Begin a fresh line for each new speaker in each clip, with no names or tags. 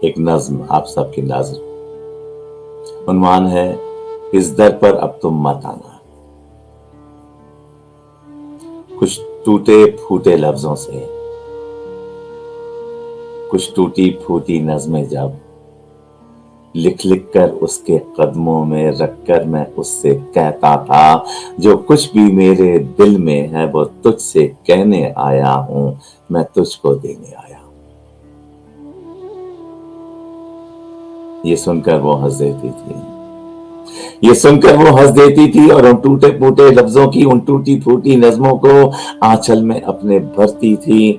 ایک نظم آپ سب کی نظم، عنوان ہے اس در پر اب تم مت آنا۔ کچھ ٹوٹے پھوٹے لفظوں سے، کچھ ٹوٹی پھوٹی نظمیں جب لکھ لکھ کر اس کے قدموں میں رکھ کر میں اس سے کہتا تھا، جو کچھ بھی میرے دل میں ہے وہ تجھ سے کہنے آیا ہوں، میں تجھ کو دینے آیا ہوں۔ یہ سن کر وہ ہنس دیتی تھی، یہ سن کر وہ ہنس دیتی تھی اور ان ٹوٹے پھوٹے لفظوں کی، ان ٹوٹی پھوٹی نظموں کو آنچل میں اپنے بھرتی تھی۔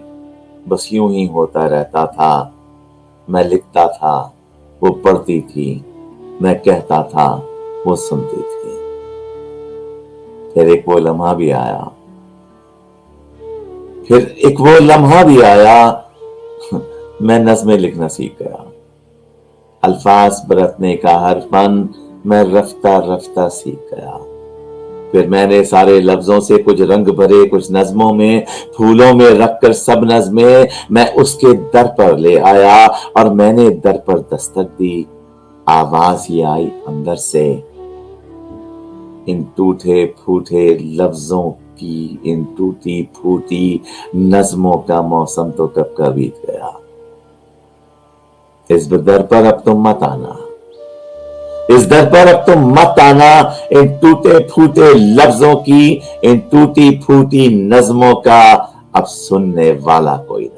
بس یوں ہی ہوتا رہتا تھا، میں لکھتا تھا وہ پڑھتی تھی، میں کہتا تھا وہ سنتی تھی۔ پھر ایک وہ لمحہ بھی آیا، پھر ایک وہ لمحہ بھی آیا، میں نظمیں لکھنا سیکھ گیا، الفاظ برتنے کا ہر فن میں رفتہ رفتہ سیکھ گیا۔ پھر میں نے سارے لفظوں سے کچھ رنگ بھرے، کچھ نظموں میں پھولوں میں رکھ کر سب نظمیں میں اس کے در پر لے آیا، اور میں نے در پر دستک دی، آواز ہی آئی اندر سے، ان ٹوٹے پھوٹے لفظوں کی، ان ٹوٹی پھوٹی نظموں کا موسم تو کب کا بیت گیا۔ اس در پر اب تم مت آنا، اس در پر اب تم مت آنا، ان ٹوٹے پھوٹے لفظوں کی، ان ٹوٹی پھوٹی نظموں کا اب سننے والا کوئی نہیں۔